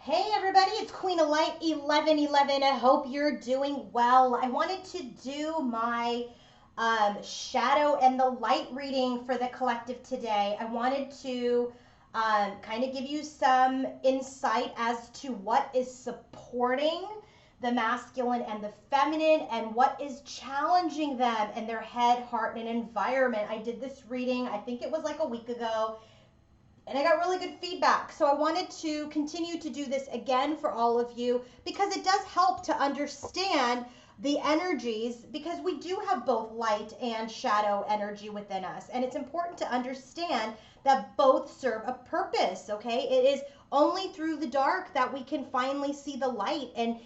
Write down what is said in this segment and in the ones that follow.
Hey everybody, it's Queen of Light 1111. I hope you're doing well. I wanted to do my shadow and the light reading for the collective today. I wanted to kind of give you some insight as to what is supporting the masculine and the feminine and what is challenging them in their head, heart, and environment. I did this reading, I think it was like a week ago, and I got really good feedback. So I wanted to continue to do this again for all of you because it does help to understand the energies, because we do have both light and shadow energy within us. And it's important to understand that both serve a purpose, okay? It is only through the dark that we can finally see the light and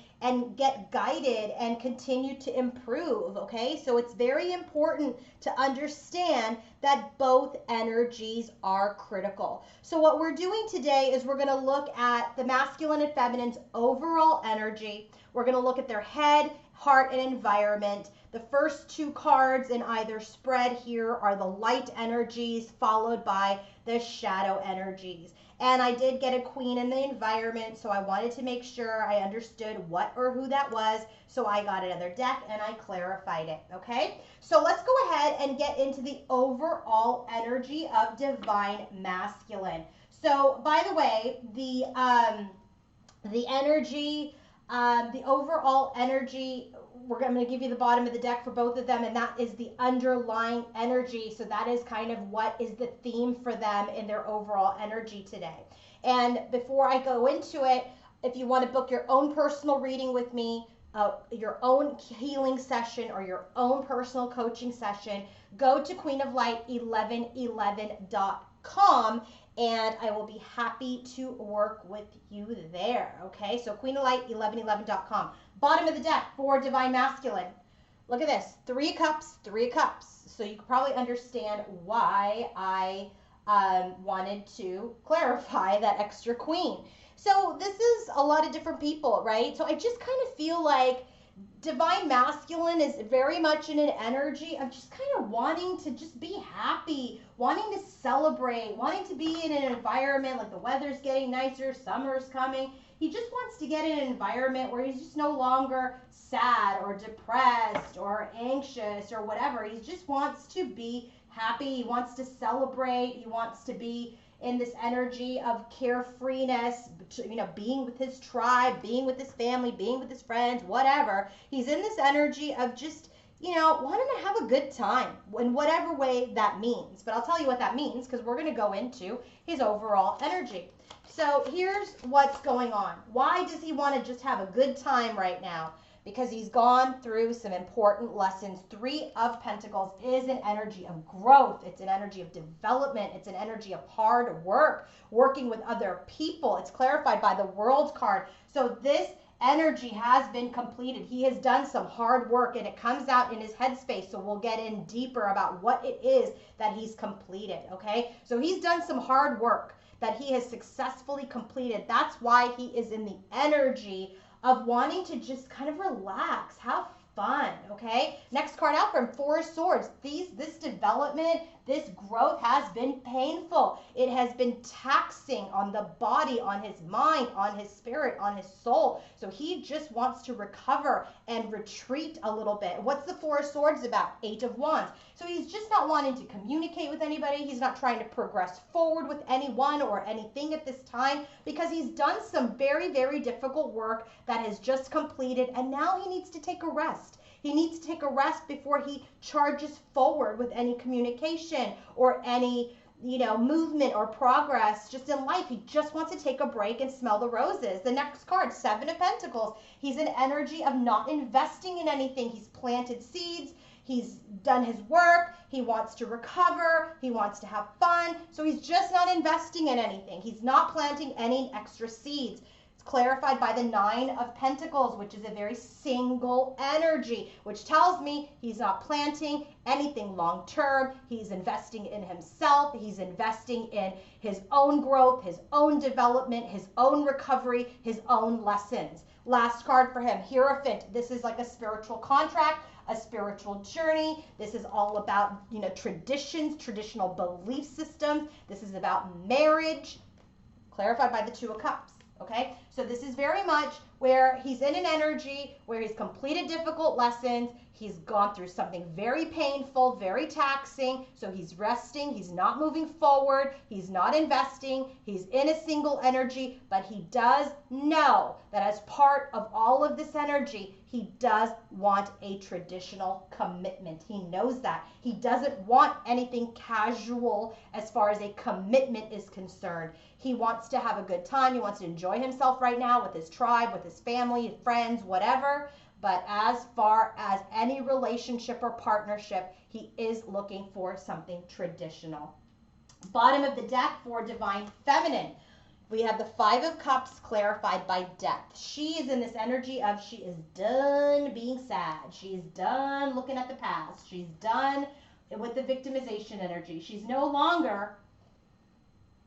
get guided and continue to improve, okay? So it's very important to understand that both energies are critical. So what we're doing today is we're going to look at the masculine and feminine's overall energy. We're going to look at their head, heart, and environment. The first two cards in either spread here are the light energies followed by the shadow energies. And I did get a queen in the environment, so I wanted to make sure I understood what or who that was. So I got another deck and I clarified it, okay? So let's go ahead and get into the overall energy of divine masculine. So by the way, the energy, the overall energy, I'm going to give you the bottom of the deck for both of them, and that is the underlying energy. So that is kind of what is the theme for them in their overall energy today. And before I go into it, if you want to book your own personal reading with me, your own healing session or your own personal coaching session, go to queenoflight1111.com and I will be happy to work with you there. Okay, so queenoflight1111.com. Bottom of the deck for divine masculine. Look at this, 3 of cups, 3 of cups. So you can probably understand why I wanted to clarify that extra queen. So this is a lot of different people, right? So I just kind of feel like divine masculine is very much in an energy of just kind of wanting to just be happy, wanting to celebrate, wanting to be in an environment like the weather's getting nicer, summer's coming. He just wants to get in an environment where he's just no longer sad or depressed or anxious or whatever. He just wants to be happy. He wants to celebrate. He wants to be in this energy of carefreeness, being with his tribe, being with his family, being with his friends, whatever. He's in this energy of just, wanting to have a good time in whatever way that means. But I'll tell you what that means because we're going to go into his overall energy. So here's what's going on. Why does he want to just have a good time right now? Because he's gone through some important lessons. 3 of Pentacles is an energy of growth. It's an energy of development. It's an energy of hard work, working with other people. It's clarified by the World card. So this energy has been completed. He has done some hard work and it comes out in his headspace. So we'll get in deeper about what it is that he's completed, okay? So he's done some hard work that he has successfully completed. That's why he is in the energy of wanting to just kind of relax, have fun, okay? Next card out from 4 of Swords. This development, this growth has been painful. It has been taxing on the body, on his mind, on his spirit, on his soul. So he just wants to recover and retreat a little bit. What's the 4 of Swords about? 8 of Wands. So he's just not wanting to communicate with anybody. He's not trying to progress forward with anyone or anything at this time because he's done some very, very difficult work that has just completed, and now he needs to take a rest. He needs to take a rest before he charges forward with any communication or any, movement or progress just in life. He just wants to take a break and smell the roses. The next card, 7 of Pentacles. He's in energy of not investing in anything. He's planted seeds. He's done his work. He wants to recover. He wants to have fun. So he's just not investing in anything. He's not planting any extra seeds. Clarified by the 9 of Pentacles, which is a very single energy, which tells me he's not planting anything long term. He's investing in himself. He's investing in his own growth, his own development, his own recovery, his own lessons. Last card for him, Hierophant. This is like a spiritual contract, a spiritual journey. This is all about, traditions, traditional belief systems. This is about marriage, clarified by the 2 of Cups. Okay, so this is very much where he's in an energy where he's completed difficult lessons. He's gone through something very painful, very taxing. So he's resting. He's not moving forward. He's not investing. He's in a single energy, but he does know that as part of all of this energy, he does want a traditional commitment. He knows that. He doesn't want anything casual as far as a commitment is concerned. He wants to have a good time. He wants to enjoy himself right now with his tribe, with his family, friends, whatever. But as far as any relationship or partnership, he is looking for something traditional. Bottom of the deck for Divine Feminine. We have the Five of Cups clarified by Death. She is in this energy of she is done being sad. She is done looking at the past. She's done with the victimization energy. She's no longer...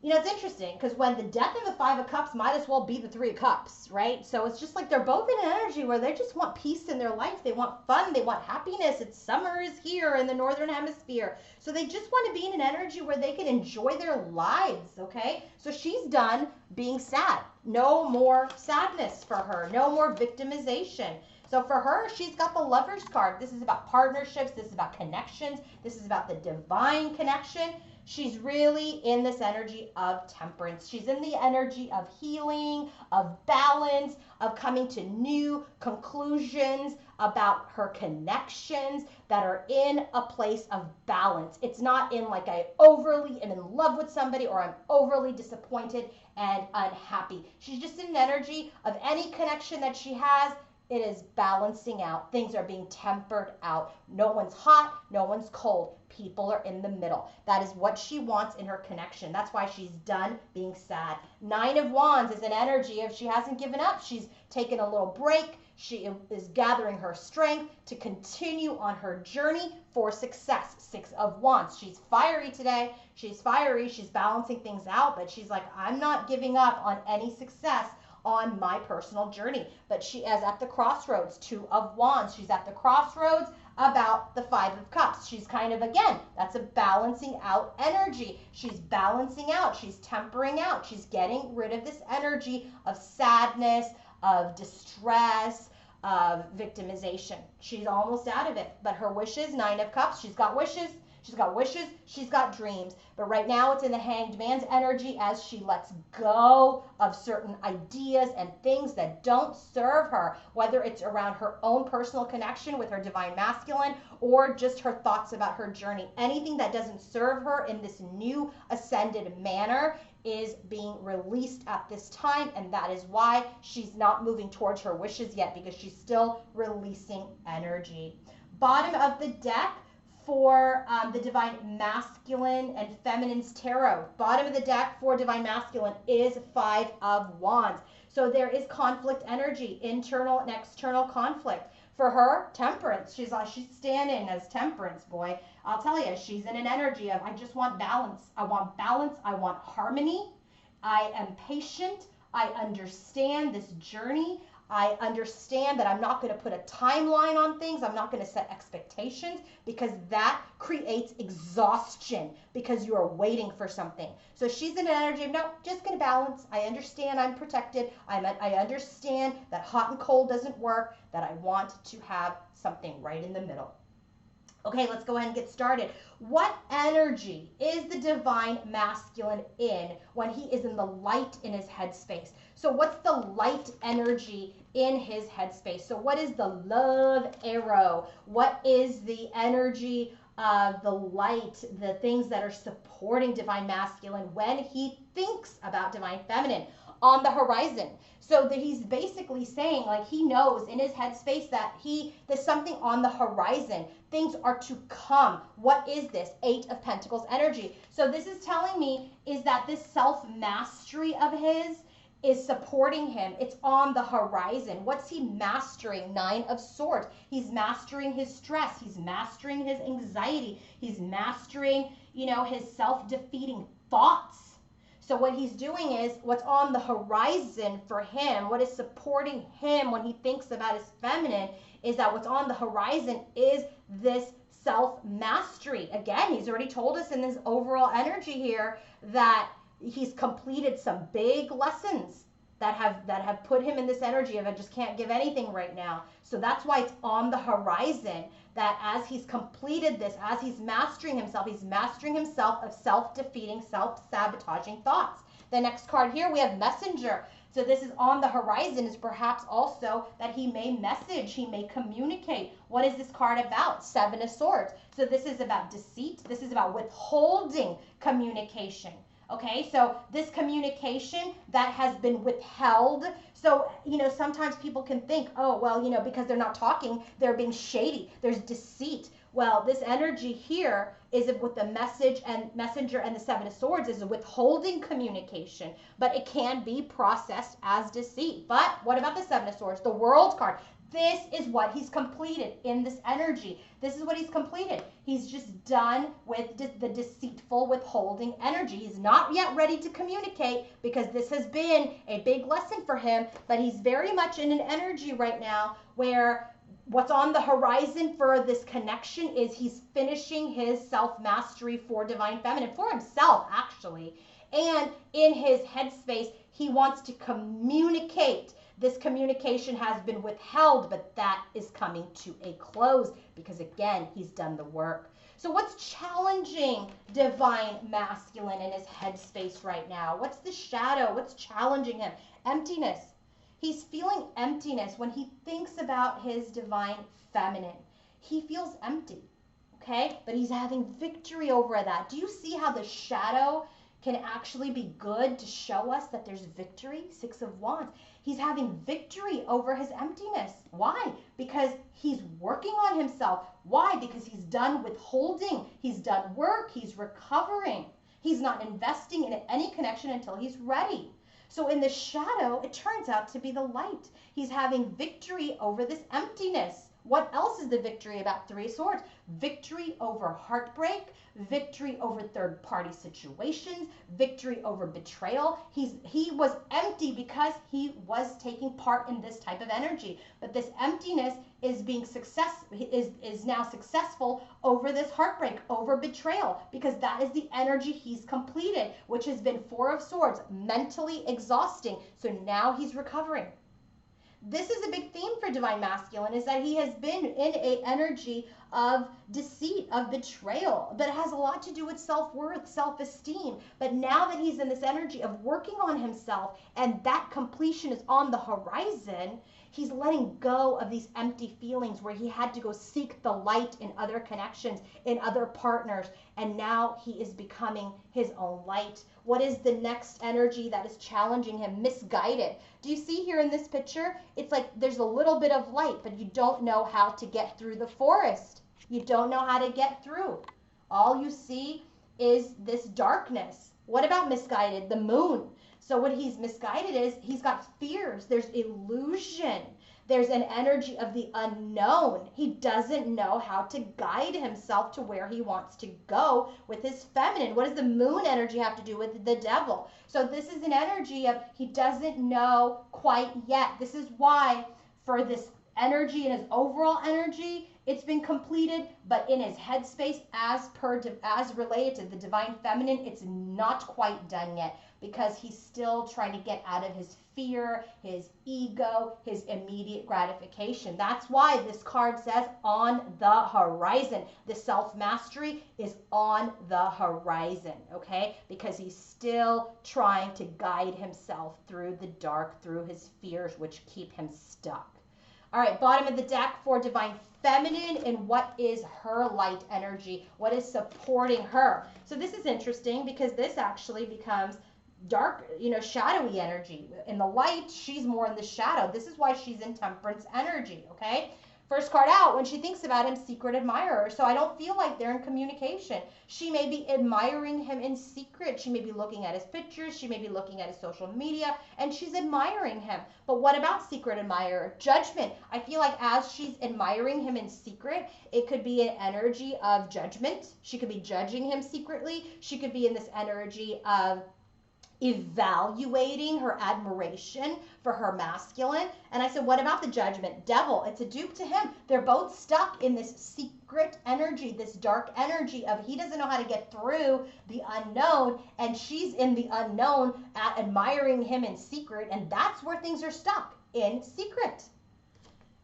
You know, it's interesting because when the Death of the Five of Cups might as well be the Three of Cups, right? So it's just like they're both in an energy where they just want peace in their life. They want fun. They want happiness. It's summer is here in the Northern Hemisphere. So they just want to be in an energy where they can enjoy their lives, okay? So she's done being sad. No more sadness for her. No more victimization. So for her, she's got the Lover's card. This is about partnerships. This is about connections. This is about the divine connection. She's really in this energy of temperance. She's in the energy of healing, of balance, of coming to new conclusions about her connections that are in a place of balance. It's not in like I overly am in love with somebody or I'm overly disappointed and unhappy. She's just in an energy of any connection that she has. It is balancing out. Things are being tempered out. No one's hot, no one's cold. People are in the middle. That is what she wants in her connection. That's why she's done being sad. Nine of Wands is an energy of she hasn't given up. She's taken a little break. She is gathering her strength to continue on her journey for success. Six of Wands. She's fiery today. She's fiery. She's balancing things out, but she's like, I'm not giving up on any success on my personal journey. But she is at the crossroads. Two of Wands. She's at the crossroads about the Five of Cups. She's kind of, again, that's a balancing out energy. She's balancing out. She's tempering out. She's getting rid of this energy of sadness, of distress, of victimization. She's almost out of it. But her wishes, Nine of Cups, she's got wishes. She's got wishes, she's got dreams. But right now it's in the Hanged Man's energy as she lets go of certain ideas and things that don't serve her, whether it's around her own personal connection with her Divine Masculine or just her thoughts about her journey. Anything that doesn't serve her in this new ascended manner is being released at this time, and that is why she's not moving towards her wishes yet, because she's still releasing energy. Bottom of the deck for the Divine Masculine and Feminine's Tarot. Bottom of the deck for Divine Masculine is Five of Wands. So there is conflict energy, internal and external conflict. For her, temperance. She's standing as temperance, boy. I'll tell you, she's in an energy of, I just want balance. I want balance. I want harmony. I am patient. I understand this journey. I understand that I'm not going to put a timeline on things. I'm not going to set expectations, because that creates exhaustion because you are waiting for something. So she's in an energy of, no, just going to balance. I understand I'm protected. I understand that hot and cold doesn't work, that I want to have something right in the middle. Okay, let's go ahead and get started. What energy is the Divine Masculine in when he is in the light in his headspace? So what's the light energy in his headspace? So what is the love arrow? What is the energy of the light, the things that are supporting Divine Masculine when he thinks about Divine Feminine on the horizon? So that he's basically saying, like, he knows in his headspace that there's something on the horizon. Things are to come. What is this? Eight of Pentacles energy. So this is telling me is that this self-mastery of his is supporting him. It's on the horizon. What's he mastering? Nine of Swords. He's mastering his stress. He's mastering his anxiety. He's mastering, his self-defeating thoughts. So what he's doing is what's on the horizon for him, what is supporting him when he thinks about his feminine, is that what's on the horizon is this self-mastery. Again, he's already told us in this overall energy here that he's completed some big lessons. that have put him in this energy of I just can't give anything right now. So that's why it's on the horizon, that as he's completed this, as he's mastering himself of self-defeating, self-sabotaging thoughts. The next card here, we have Messenger. So this is on the horizon, is perhaps also that he may message, he may communicate. What is this card about? Seven of Swords. So this is about deceit. This is about withholding communication. Okay, so this communication that has been withheld. So, sometimes people can think, oh, well, because they're not talking, they're being shady. There's deceit. Well, this energy here is with the messenger and the Seven of Swords is withholding communication, but it can be processed as deceit. But what about the Seven of Swords, the World card? This is what he's completed in this energy. This is what he's completed. He's just done with the deceitful withholding energy. He's not yet ready to communicate because this has been a big lesson for him, but he's very much in an energy right now where what's on the horizon for this connection is he's finishing his self-mastery for Divine Feminine, for himself actually. And in his headspace, he wants to communicate. This communication has been withheld, but that is coming to a close because, again, he's done the work. So what's challenging Divine Masculine in his headspace right now? What's the shadow? What's challenging him? Emptiness. He's feeling emptiness when he thinks about his Divine Feminine. He feels empty, okay? But he's having victory over that. Do you see how the shadow can actually be good to show us that there's victory? Six of Wands. He's having victory over his emptiness. Why? Because he's working on himself. Why? Because he's done withholding. He's done work. He's recovering. He's not investing in any connection until he's ready. So in the shadow, it turns out to be the light. He's having victory over this emptiness. What else is the victory about? Three of Swords. Victory over heartbreak, victory over third-party situations, victory over betrayal. He was empty because he was taking part in this type of energy. But this emptiness is now successful over this heartbreak, over betrayal, because that is the energy he's completed, which has been Four of Swords, mentally exhausting. So now he's recovering. This is a big theme for Divine Masculine, is that he has been in an energy of deceit, of betrayal, but it has a lot to do with self-worth, self-esteem. But now that he's in this energy of working on himself and that completion is on the horizon, he's letting go of these empty feelings where he had to go seek the light in other connections, in other partners, and now he is becoming his own light. What is the next energy that is challenging him? Misguided. Do you see here in this picture? It's like there's a little bit of light, but you don't know how to get through the forest. You don't know how to get through. All you see is this darkness. What about misguided? The moon. So what he's misguided is he's got fears. There's illusion. There's an energy of the unknown. He doesn't know how to guide himself to where he wants to go with his feminine. What does the moon energy have to do with the devil? So this is an energy of he doesn't know quite yet. This is why for this energy and his overall energy, it's been completed, but in his headspace, as related to the Divine Feminine, it's not quite done yet because he's still trying to get out of his fear, his ego, his immediate gratification. That's why this card says on the horizon. The self-mastery is on the horizon, okay? Because he's still trying to guide himself through the dark, through his fears, which keep him stuck. All right, bottom of the deck for Divine Feminine, and what is her light energy? What is supporting her? So this is interesting because this actually becomes dark, shadowy energy. In the light, she's more in the shadow. This is why she's in Temperance energy, okay? First card out, when she thinks about him, secret admirer. So I don't feel like they're in communication. She may be admiring him in secret. She may be looking at his pictures. She may be looking at his social media, and she's admiring him. But what about secret admirer? Judgment. I feel like as she's admiring him in secret, it could be an energy of judgment. She could be judging him secretly. She could be in this energy of evaluating her admiration for her masculine. And I said, what about the Judgment? Devil. It's a dupe to him. They're both stuck in this secret energy, this dark energy of he doesn't know how to get through the unknown, and she's in the unknown at admiring him in secret, and that's where things are stuck, in secret.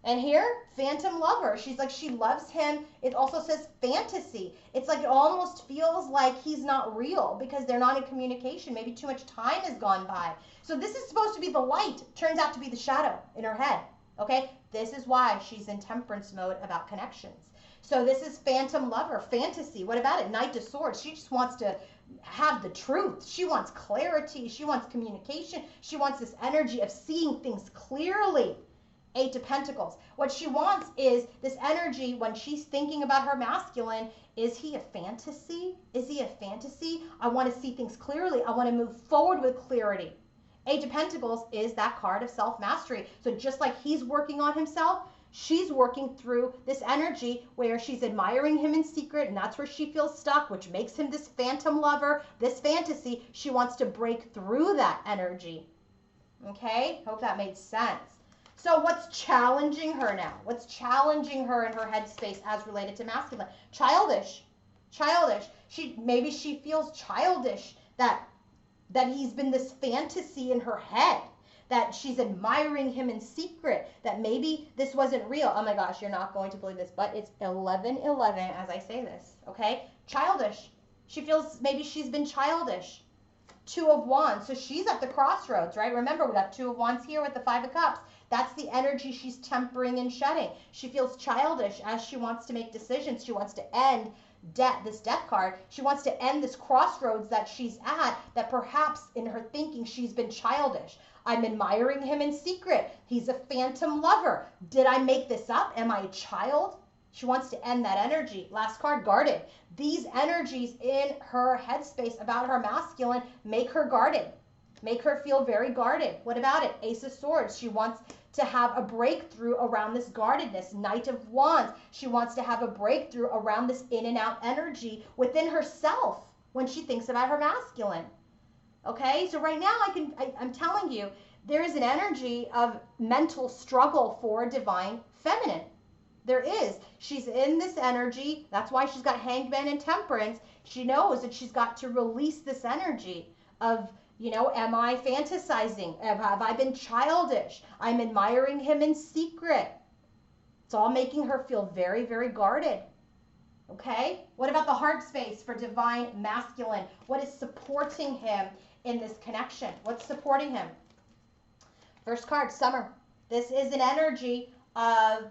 And here, phantom lover. She's like, she loves him. It also says fantasy. It's like it almost feels like he's not real because they're not in communication. Maybe too much time has gone by. So this is supposed to be the light. Turns out to be the shadow in her head. Okay? This is why she's in temperance mode about connections. So this is phantom lover, fantasy. What about it? Knight of Swords. She just wants to have the truth. She wants clarity. She wants communication. She wants this energy of seeing things clearly. Eight of Pentacles. What she wants is this energy when she's thinking about her masculine. Is he a fantasy? Is he a fantasy? I want to see things clearly. I want to move forward with clarity. Eight of Pentacles is that card of self-mastery. So just like he's working on himself, she's working through this energy where she's admiring him in secret, and that's where she feels stuck, which makes him this phantom lover, this fantasy. She wants to break through that energy. Okay? Hope that made sense. So what's challenging her now? What's challenging her in her headspace as related to masculine? Childish. Childish. Maybe she feels childish that he's been this fantasy in her head, that she's admiring him in secret, that maybe this wasn't real. Oh my gosh, you're not going to believe this, but it's 11/11 as I say this, okay? Childish. She feels maybe she's been childish. Two of Wands. So she's at the crossroads, right? Remember, we got Two of Wands here with the Five of Cups. That's the energy she's tempering and shedding. She feels childish as she wants to make decisions. She wants to end this death card. She wants to end this crossroads that she's at, that perhaps in her thinking she's been childish. I'm admiring him in secret. He's a phantom lover. Did I make this up? Am I a child? She wants to end that energy. Last card, guarded. These energies in her headspace about her masculine make her guarded. Make her feel very guarded. What about it? Ace of Swords. She wants to have a breakthrough around this guardedness. Knight of Wands. She wants to have a breakthrough around this in and out energy within herself when she thinks about her masculine. Okay, so right now I'm telling you, there is an energy of mental struggle for divine feminine. There is. She's in this energy. That's why she's got Hanged Man and Temperance. She knows that she's got to release this energy of, you know, am I fantasizing? Have I been childish? I'm admiring him in secret. It's all making her feel very, very guarded. Okay? What about the heart space for divine masculine? What is supporting him in this connection? What's supporting him? First card, summer. This is an energy of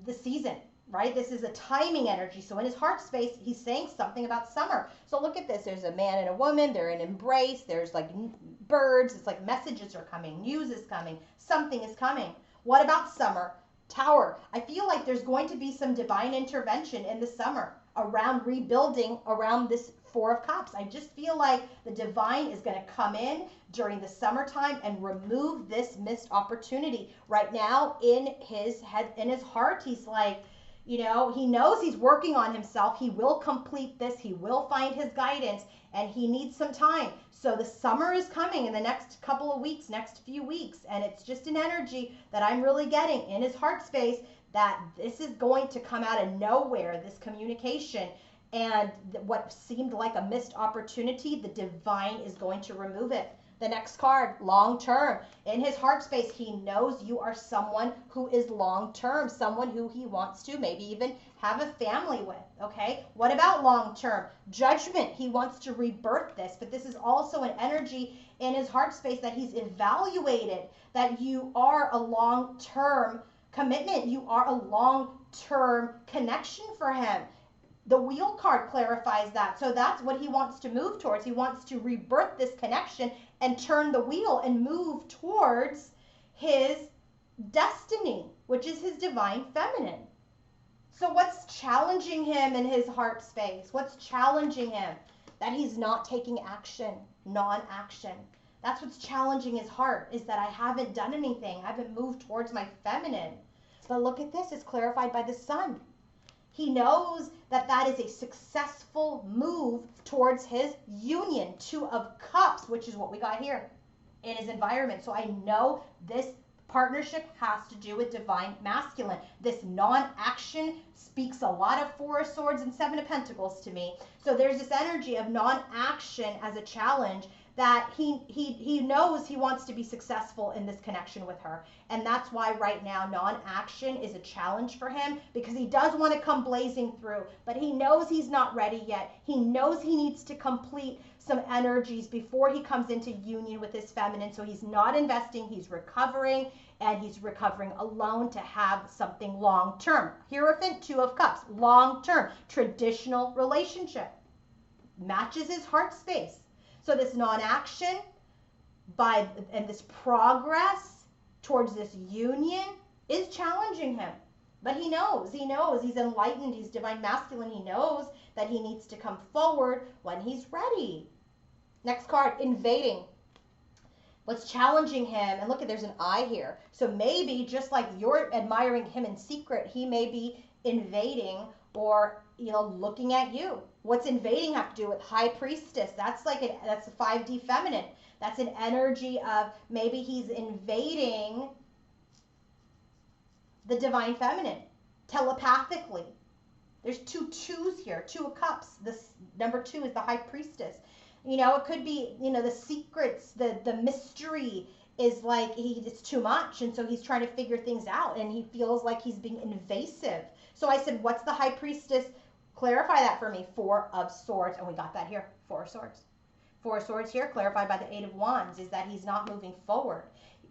the season, right? This is a timing energy. So in his heart space, he's saying something about summer. So look at this. There's a man and a woman. They're in embrace. There's like birds. It's like messages are coming. News is coming. Something is coming. What about summer? Tower. I feel like there's going to be some divine intervention in the summer around rebuilding around this Four of Cups. I just feel like the divine is going to come in during the summertime and remove this missed opportunity. Right now in his head, in his heart, he's like, you know, he knows he's working on himself. He will complete this. He will find his guidance, and he needs some time. So the summer is coming in the next couple of weeks, next few weeks, and it's just an energy that I'm really getting in his heart space that this is going to come out of nowhere, this communication. And what seemed like a missed opportunity, the divine is going to remove it. The next card, long term. In his heart space, he knows you are someone who is long term, someone who he wants to maybe even have a family with, okay? What about long term? Judgment, he wants to rebirth this, but this is also an energy in his heart space that he's evaluated, that you are a long term commitment. You are a long term connection for him. The Wheel card clarifies that. So that's what he wants to move towards. He wants to rebirth this connection and turn the wheel and move towards his destiny, which is his divine feminine. So what's challenging him in his heart space? What's challenging him? That he's not taking action, non-action. That's what's challenging his heart, is that I haven't done anything. I haven't moved towards my feminine. But look at this. It's clarified by the sun. He knows that that is a successful move towards his union. 2 of Cups, which is what we got here in his environment. So I know this partnership has to do with divine masculine. This non-action speaks a lot of 4 of Swords and 7 of Pentacles to me. So there's this energy of non-action as a challenge, that he knows he wants to be successful in this connection with her. And that's why right now non-action is a challenge for him, because he does want to come blazing through, but he knows he's not ready yet. He knows he needs to complete some energies before he comes into union with his feminine. So he's not investing, he's recovering, and he's recovering alone to have something long-term. Hierophant, 2 of Cups, long-term, traditional relationship. Matches his heart space. So this non-action and this progress towards this union is challenging him. But he knows, he's enlightened, he's divine masculine. He knows that he needs to come forward when he's ready. Next card, invading. What's challenging him, and look at, there's an eye here. So maybe just like you're admiring him in secret, he may be invading or, looking at you. What's invading have to do with High Priestess? That's a 5D feminine. That's an energy of maybe he's invading the divine feminine telepathically. There's 2 2s here, 2 of Cups. This number 2 is the High Priestess. It could be, the secrets, the mystery is like it's too much, and so he's trying to figure things out, and he feels like he's being invasive. So I said, what's the High Priestess? Clarify that for me. 4 of Swords, and we got that here. 4 of Swords. 4 of Swords here, clarified by the 8 of Wands, is that he's not moving forward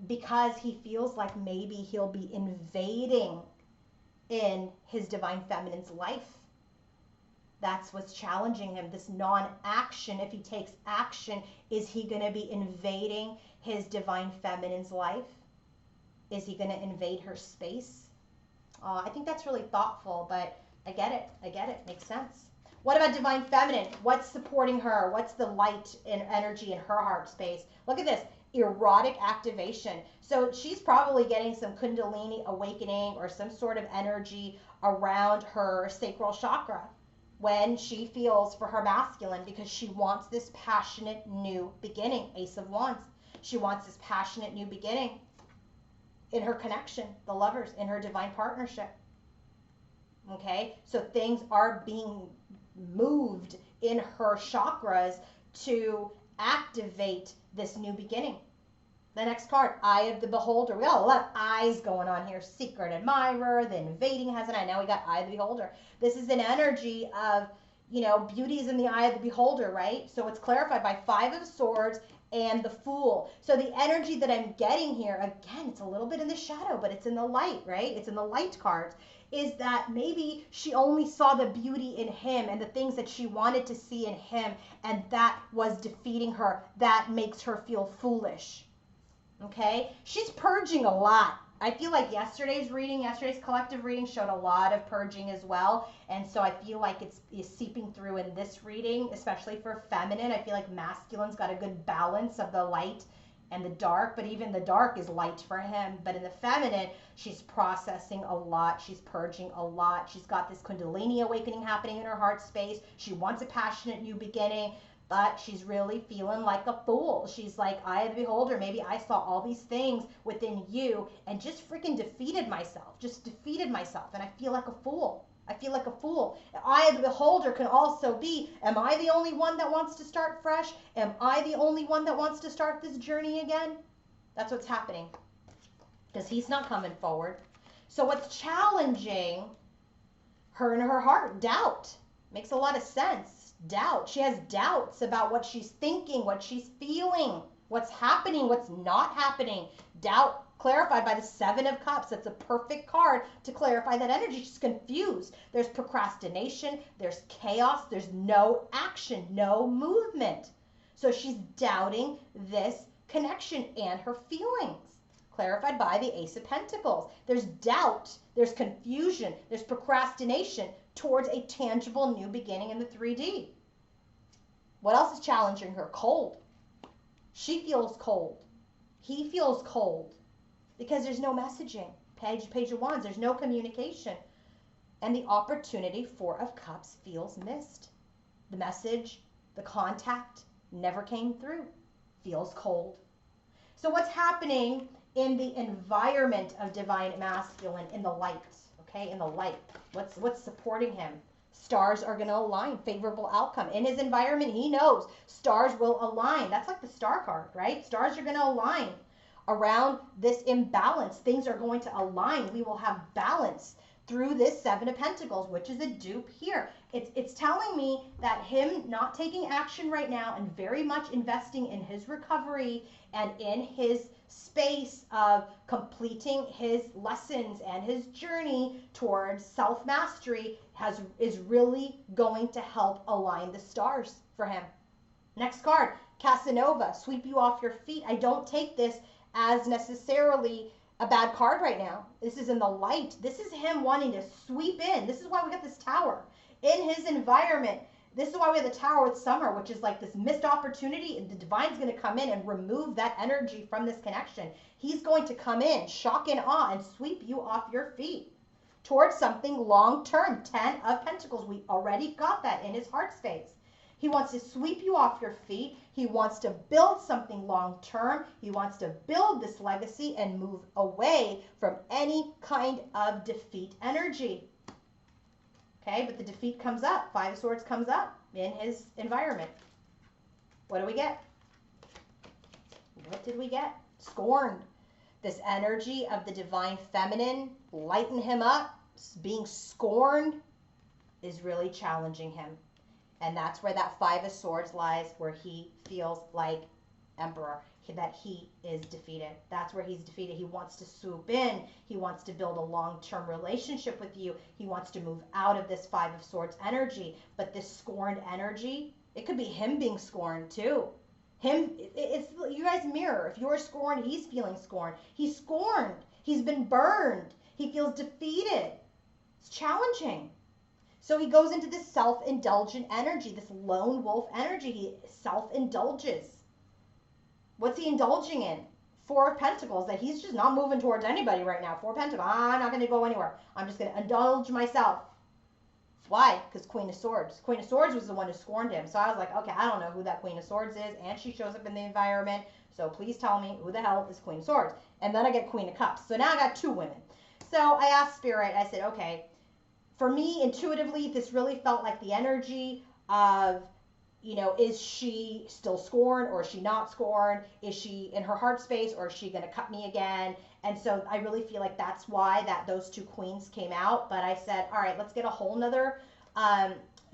because he feels like maybe he'll be invading in his divine feminine's life. That's what's challenging him, this non-action. If he takes action, is he going to be invading his divine feminine's life? Is he going to invade her space? I think that's really thoughtful, but I get it. Makes sense. What about divine feminine? What's supporting her? What's the light and energy in her heart space? Look at this. Erotic activation. So she's probably getting some Kundalini awakening or some sort of energy around her sacral chakra when she feels for her masculine, because she wants this passionate new beginning. Ace of Wands. She wants this passionate new beginning in her connection, the lovers, in her divine partnership. Okay, so things are being moved in her chakras to activate this new beginning. The next card, Eye of the Beholder. We got a lot of eyes going on here. Secret Admirer, the invading has an eye. Now we got Eye of the Beholder. This is an energy of, beauty is in the eye of the beholder, right? So it's clarified by 5 of Swords and the Fool. So the energy that I'm getting here, again, it's a little bit in the shadow, but it's in the light, right? It's in the light cards, is that maybe she only saw the beauty in him and the things that she wanted to see in him, and that was defeating her. That makes her feel foolish. Okay? She's purging a lot. I feel like yesterday's collective reading showed a lot of purging as well. And so I feel like it's seeping through in this reading, especially for feminine. I feel like masculine's got a good balance of the light and the dark, but even the dark is light for him. But in the feminine, she's processing a lot. She's purging a lot. She's got this Kundalini awakening happening in her heart space. She wants a passionate new beginning, but she's really feeling like a fool. She's like, Eye of the Beholder, maybe I saw all these things within you and just freaking defeated myself. And I feel like a fool. Eye of the Beholder can also be, am I the only one that wants to start fresh? Am I the only one that wants to start this journey again? That's what's happening, because he's not coming forward. So what's challenging her in her heart? Doubt. Makes a lot of sense. Doubt. She has doubts about what she's thinking, what she's feeling, what's happening, what's not happening. Doubt clarified by the 7 of Cups. That's a perfect card to clarify that energy. She's confused. There's procrastination. There's chaos. There's no action, no movement. So she's doubting this connection and her feelings. Clarified by the Ace of Pentacles. There's doubt. There's confusion. There's procrastination towards a tangible new beginning in the 3D. What else is challenging her? Cold. She feels cold. He feels cold because there's no messaging. Page of Wands, there's no communication. and the opportunity, Four of Cups, feels missed. The message, the contact never came through. Feels cold. So what's happening in the environment of divine masculine, in the light, okay? In the light, what's supporting him? Stars are going to align, favorable outcome. In his environment, he knows stars will align. That's like the star card, right? Stars are going to align around this imbalance. Things are going to align. We will have balance through this Seven of Pentacles, which is a dupe here. It's telling me that him not taking action right now and very much investing in his recovery and in his space of completing his lessons and his journey towards self-mastery is really going to help align the stars for him. Next card, Casanova, sweep you off your feet. I don't take this as necessarily a bad card right now. This is in the light. This is him wanting to sweep in. This is why we got this tower in his environment. This is why we have the tower with Summer, which is like this missed opportunity, and the divine's going to come in and remove that energy from this connection. He's going to come in, shock and awe, and sweep you off your feet towards something long-term. 10 of Pentacles. We already got that in his heart space. He wants to sweep you off your feet. He wants to build something long-term. He wants to build this legacy and move away from any kind of defeat energy. Okay, but the defeat comes up. Five of Swords comes up in his environment. What do we get? What did we get? Scorned. This energy of the divine feminine, lighten him up, being scorned is really challenging him. And that's where that Five of Swords lies, where he feels like Emperor, that he is defeated. That's where he's defeated. He wants to swoop in. He wants to build a long-term relationship with you. He wants to move out of this Five of Swords energy. But this scorned energy, it could be him being scorned too. It's you guys mirror. If you're scorned, he's feeling scorned. He's scorned. He's been burned. He feels defeated. It's challenging. So he goes into this self-indulgent energy, this lone wolf energy. He self-indulges. What's he indulging in? Four of Pentacles, that he's just not moving towards anybody right now. Four of Pentacles, I'm not going to go anywhere. I'm just going to indulge myself. Why? Because Queen of Swords. Queen of Swords was the one who scorned him. So I was like, okay, I don't know who that Queen of Swords is. And she shows up in the environment. So please tell me who the hell is Queen of Swords. And then I get Queen of Cups. So now I got two women. So I asked Spirit, I said, okay, for me, intuitively, this really felt like the energy of, you know, is she still scorned or is she not scorned? Is she in her heart space or is she going to cut me again? And so I really feel like that's why those two queens came out. But I said, all right, let's get a whole nother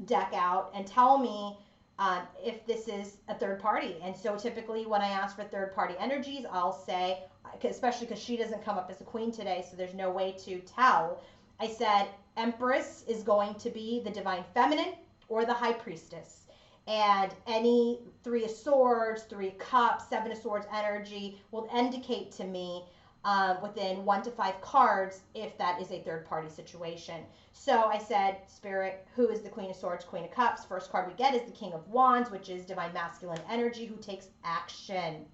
deck out and tell me if this is a third party. And so typically when I ask for third party energies, I'll say, especially because she doesn't come up as a queen today, so there's no way to tell. I said, Empress is going to be the divine feminine or the high priestess. And any Three of Swords, Three of Cups, Seven of Swords energy will indicate to me within 1 to 5 cards if that is a third party situation. So I said, Spirit, who is the Queen of Swords, Queen of Cups? First card we get is the King of Wands, which is divine masculine energy who takes action.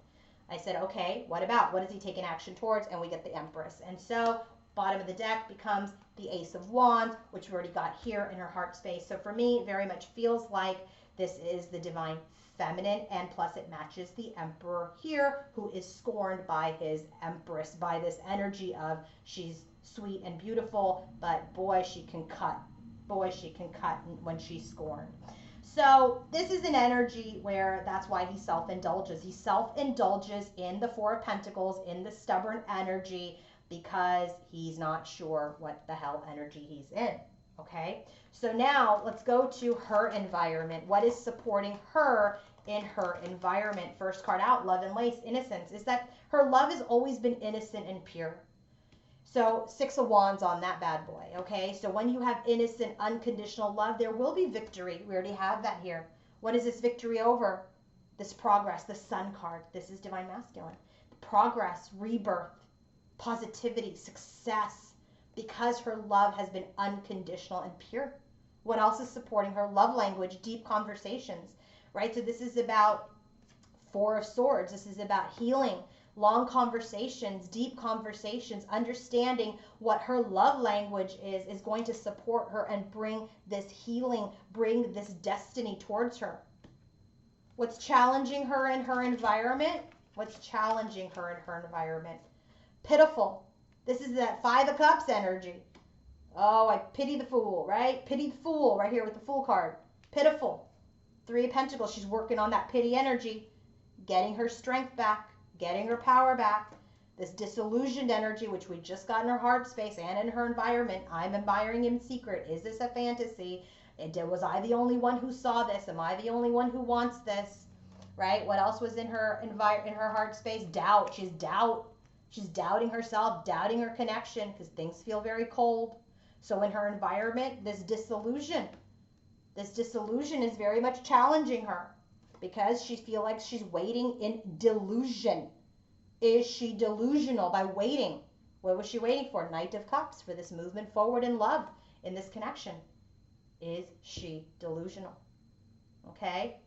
I said, okay, what about? What is he taking action towards? And we get the Empress. And so bottom of the deck becomes the Ace of Wands, which we already got here in her heart space. So for me, it very much feels like this is the divine feminine, and plus it matches the Emperor here, who is scorned by his Empress, by this energy of she's sweet and beautiful, but boy, she can cut. Boy, she can cut when she's scorned. So this is an energy where that's why he self-indulges. He self-indulges in the Four of Pentacles, in the stubborn energy, because he's not sure what the hell energy he's in. Okay, so now let's go to her environment. What is supporting her in her environment? First card out, Love and Lace, Innocence, is that her love has always been innocent and pure. So 6 of Wands on that bad boy. Okay, so when you have innocent, unconditional love, there will be victory. We already have that here. What is this victory over? This progress, the Sun card. This is divine masculine. Progress, rebirth, positivity, success, because her love has been unconditional and pure. What else is supporting her? Love language, deep conversations, right? So this is about Four of Swords. This is about healing, long conversations, deep conversations, understanding what her love language is going to support her and bring this healing, bring this destiny towards her. What's challenging her in her environment? What's challenging her in her environment? Pitiful. This is that Five of Cups energy. Oh, I pity the fool, right? Pity the fool right here with the Fool card. Pitiful. Three of Pentacles. She's working on that pity energy, getting her strength back, getting her power back. This disillusioned energy, which we just got in her heart space and in her environment. I'm admiring in secret. Is this a fantasy? Was I the only one who saw this? Am I the only one who wants this? Right? What else was in her heart space? Doubt. She's doubt. She's doubting herself, doubting her connection because things feel very cold. So in her environment, this disillusion is very much challenging her because she feels like she's waiting in delusion. Is she delusional by waiting? What was she waiting for? Knight of Cups, for this movement forward in love, in this connection. Is she delusional? Okay.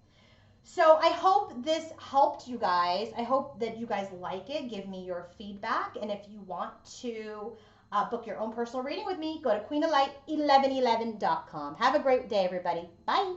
So I hope this helped you guys. I hope that you guys like it. Give me your feedback. And if you want to book your own personal reading with me, go to queenoflight1111.com. Have a great day, everybody. Bye.